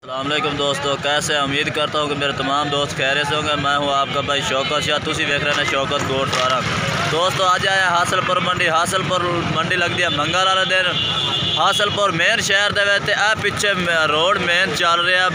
अस्सलाम वालेकुम दोस्तों, कैसे उम्मीद करता हूँ कि मेरे तमाम दोस्त खैरियत से होंगे। मैं हूँ आपका भाई शौकत शाह, तुसी देख रहे हैं शौकत गोट फार्म। दोस्तों आज आए हासलपुर मंडी लगती है मंगल वाले दिन। हासलपुर मेन शहर के पिछे रोड मेन चल रहा है,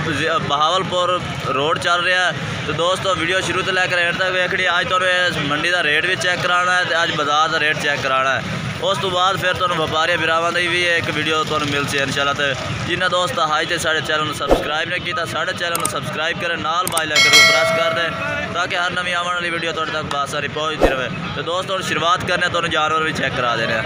बहावलपुर रोड चल रहा है। तो दोस्तों वीडियो शुरू तो लैकर एंड तक वेखनी। अज तुहानू मंडी का रेट भी चेक कराना है, अज बाजार का रेट चेक कराना है। उस तो बाद फिर तुहानू व्यापारी भरावां दी भी एक वीडियो तुहानू मिलसी इंशाल्लाह। तो जिन्हें दोस्त अज तक साढ़े चैनल सबसक्राइब नहीं किया, साढ़े चैनल सब्सक्राइब करें, नाल बेल आइकन को प्रेस कर दें ताकि हर नवी आने वाली वीडियो तुहाडे तक बासारी पहुँचती रहे। तो दोस्तों शुरुआत करने तुहानू जानवर भी चेक करा देने।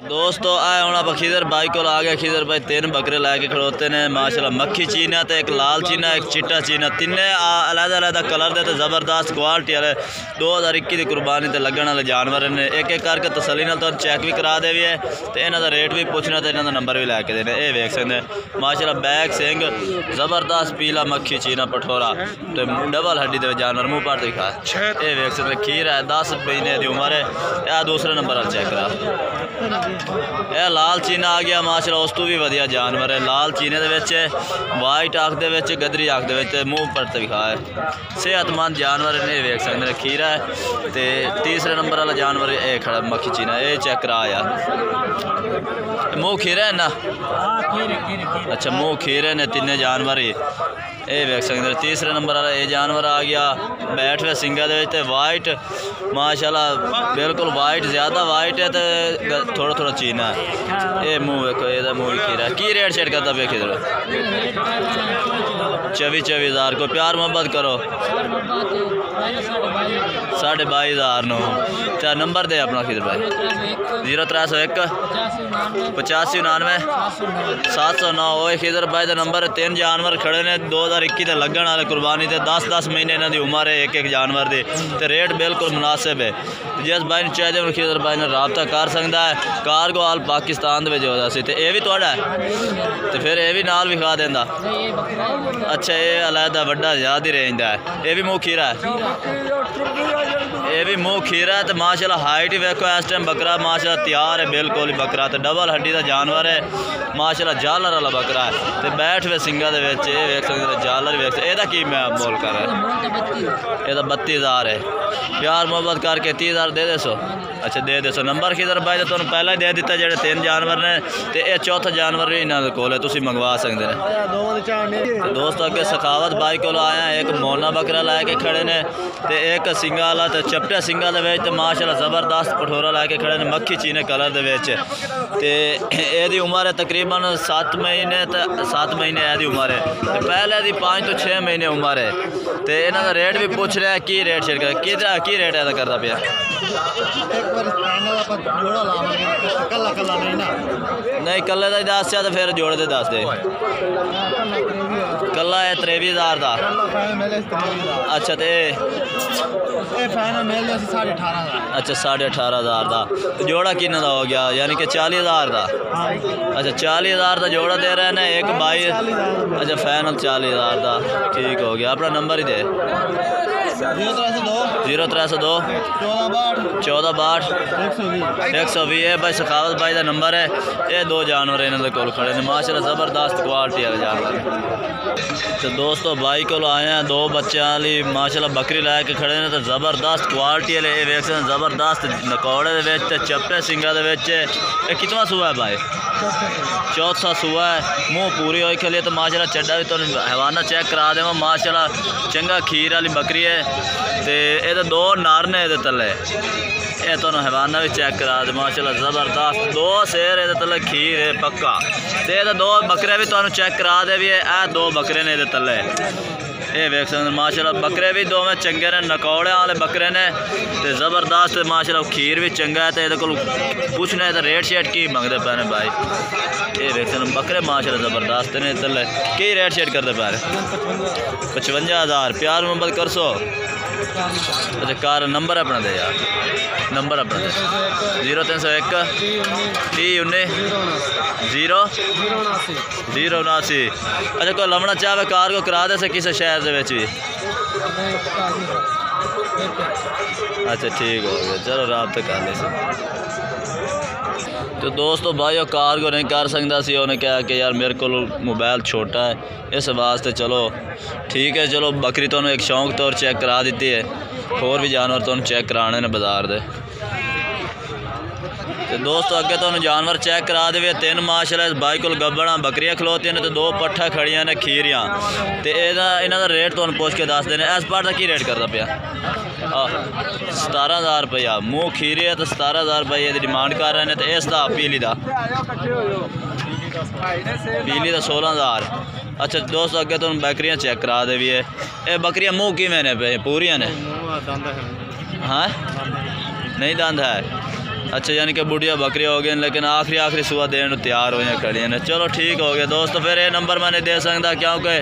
दोस्तों आए हूँ आप खिजर भाई को आ गए। खिजर भाई 3 बकरे लैके खड़ोते ने माशाल्लाह। मक्खी चीना तो एक लाल चीना एक चिट्टा चीना, तिने अलग-अलग कलर दे तो ज़बरदस्त क्वालिटी वाले 2021 की कुर्बानी ते लगन वाले जानवर ने। एक एक करके तसली नाल तुहानू चेक भी करा दे भी है तो इन्हां दा रेट भी पुछना तो इन्हां दा नंबर भी लैके देने। ये वेख सकते माशाल्लाह बैक सिंग ज़बरदस्त पीला मक्खी चीना पठोरा तो डबल हड्डी दे जानवर मुँह पर दिखा। ये वेख सकते खीर है 10 महीने की उम्र है। यह दूसरे नंबर वाल चेक करा। यह लाल चीना आ गया माशाल्लाह, उस तो भी वधिया जानवर है। लाल चीने दे वाइट अख दे गदरी अख दे मुँह पर दिखा है। सेहतमंद जानवर ने वेख सकते हैं। खीरा है तो तीसरे नंबर वाला जानवर ये खड़ा मक्खी चीना, ये चेक करा यार। मुँह खीरा है ना? अच्छा मुँह खीरे ने तिने जानवर ही ये वेख सकते। तीसरे नंबर वाला ये जानवर आ गया बैठ हुआ सिंगा दे वाइट माशाल्लाह, बिल्कुल वाइट, ज़्यादा वाइट है तो थोड़ा थोड़ा चीना है। ये मुँह वेखो, ये मुँह खीरा की रेट शेट करता पे खिदर 24,000 को प्यार मोहब्बत करो 22,500 नो। क्या नंबर दे अपना खिदर भाई? 0301 8599 709। वो खिदर भाई का नंबर। 3 जानवर खड़े ने 2021 के लगन वाले कुर्बानी से 10-10 महीने इन्हों की उम्र है एक जानवर की। तो रेट बिल्कुल मुनासिब है। जिस भाई चाहिए खिदर भाई ने रबता कर सकता है। कारगो हाल पाकिस्तान तो ये भी थोड़ा है तो फिर ये भी नाल विखा देंदा। अच्छा ये अलहदा वड्डा ज़्यादा ही रेंज का है। ये भी मुँह खीरा है, ये भी मुँह खीरा है। तो माशाल्लाह हाइट ही वेखो इस टाइम बकरा माशाल्लाह तैयार है बिल्कुल ही। बकरा तो डबल हड्डी का जानवर है माशाल्लाह, जालर वाला बकरा है। तो बैठ वे सिंगा दे विच ये वेख सकते जालर वेख सकते। ਇਹਦਾ ਕੀ मैं बोल कर रहा है? ਇਹਦਾ 32,000 है। प्यार मोहब्बत करके 30,000 दे दे सो। अच्छा दे दे सो। नंबर खिदर भाई तो तुहानू पहला ही दे दिता जेडे 3 जानवर ने। तो यह चौथा जानवर भी इन्होंने कोल है, तुसी मंगवा सकते हैं। दोस्त अगे सखावत भाई को आया एक मोना बकरा लैके खड़े ने तो एक सिंगा वाला तो चपटे सिंगा दे माशाल्लाह ज़बरदस्त पठोरा लैके खड़े ने मक्खी चीने कलर दे। तो यदी उम्र है तकरीबन 7 महीने, तो 7 महीने यदी उम्र है। तो पहले दी 5 तो 6 महीने उम्र है। तो इन्हों का रेट भी पूछ रहा है की रेट शेट कर की रेट ऐसा करता पे? नहीं कल्ले का दस तो फिर जोड़े दे दस दे। कल्ला है 23,000 का। अच्छा तो अच्छा 18,500 का जोड़ा किन्ने का हो गया, यानी कि 40,000 का। अच्छा 40,000 का जोड़ा दे रहे हैं एक 22। अच्छा फाइनल 40,000 का ठीक हो गया। अपना नंबर ही दे 0302 1462 120। भाई सखावत भाई का नंबर है। ये 2 जानवर इन्होंने कोल खड़े ने माशाल्लाह ज़बरदस्त क्वालिटी है जानवर। तो दोस्तों भाई को आए हैं 2 बच्चों वाली माशाल्लाह बकरी लैके खड़े ने। तो ज़बरदस्त क्वालिटी वाले ये वेख सकते ज़बरदस्त नकौड़े दे चप्पे सिंगा दे। ये कितना सूआ है भाई? चौथा सूआ है। मुँह पूरी होई खली तो माशाल्लाह चड्डा भी तुहानू हवाना चेक करा देवां। माशाल्लाह चंगा खीर वाली बकरी है। तो ये 2 नर ने ये तले, ये तुहानू हवाना भी चेक करा दे माशाल्लाह ज़बरदस्त 2 शेर ये तले खीर है पक्का। तो ये 2 बकरे भी तुहानू चेक करा दे भी है। 2 बकरे ने ये तले ये वेख सकते माशाल्लाह बकरे भी दोवें चंगे ने, नकौड़े वाले बकरे ने। तो ज़बरदस्त माशाल्लाह खीर भी चंगा है। तो ये को पूछना है तो रेट शेट की मंगते पे ने भाई? ये वेख सकते बकरे माशाल्लाह ज़बरदस्त ने तले की रेट शेट करते पे? 55,000 प्यार मोहब्बत कर सो। अच्छा कार नंबर अपना दे यार, नंबर अपना दे 0301 3019 079। अच्छा कोई लमना चाहे कार को करा दे से किसी शहर भी? अच्छा ठीक हो गया, चलो रात तक कर ले। तो दोस्तों भाई कार को नहीं कर सकता सी, उन्हें कहा कि यार मेरे को मोबाइल छोटा है, इस वास्ते चलो ठीक है, चलो बकरी तो एक शौक तौर चेक करा दी है, होर भी जानवर तो चेक कराने ने बाजार दे। तो दोस्तों अगे तो जानवर चेक करा दे, 3 माशाल्लाह इस भाई को गब्बड़ा बकरियां खलोतियां ने, तो 2 पट्ठा खड़ियां ने खीरियां। तो इन्हों का रेट तो पूछ के दस देने। इस पार्ट का की रेट करता पाया 17,000 रुपया, मूँह खीरी है तो 17,000 रुपये की डिमांड कर रहे हैं। तो इसका पीली का 16,000। अच्छा दोस्तों अगे तो बकरियां चेक करा दे भी है। ये बकरियां मूँह किमें ने पे पूरियां ने? हाँ नहीं दंद है। अच्छा यानी कि बुढ़िया बकरियां हो गई, लेकिन आखिरी सुबह देने तैयार हो खड़ियां ने। चलो ठीक हो गया दोस्तों, फिर ये नंबर मैं नहीं दे सकता क्योंकि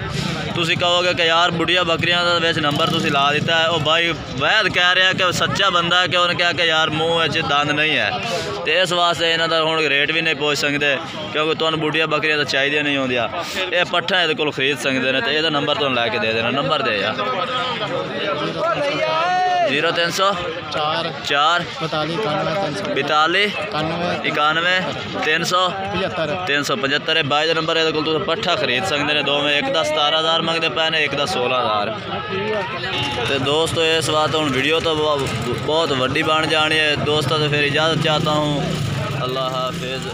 तुसी कहोगे कि यार बुढ़िया बकरियां का विच नंबर तुसी ला दिता है। वो भाई वैद कह रहा है कि सच्चा बंदा है कि उन्हें कहा कि यार मूँह दंद नहीं है, तो इस वास्ते इन्हों का हुण रेट भी नहीं पूछ सकते क्योंकि तुहानूं बुढ़िया बकरियां तो चाहिए नहीं होंदियां। ये पट्ठा ये को खरीद सकते हैं, तो यह नंबर तुहानूं लैके दे देना। नंबर दे यार 0304 42 91 375 भाई का नंबर ये को पट्ठा खरीद सकते हैं। 2 में एक का 17,000 मंगते पे ने, एक का 16,000। तो दोस्तों इस बात हूँ वीडियो तो बहुत वड्डी बन जानी है दोस्तों। तो फिर इजाज़त चाहता हूँ, अल्लाह हाफिज़।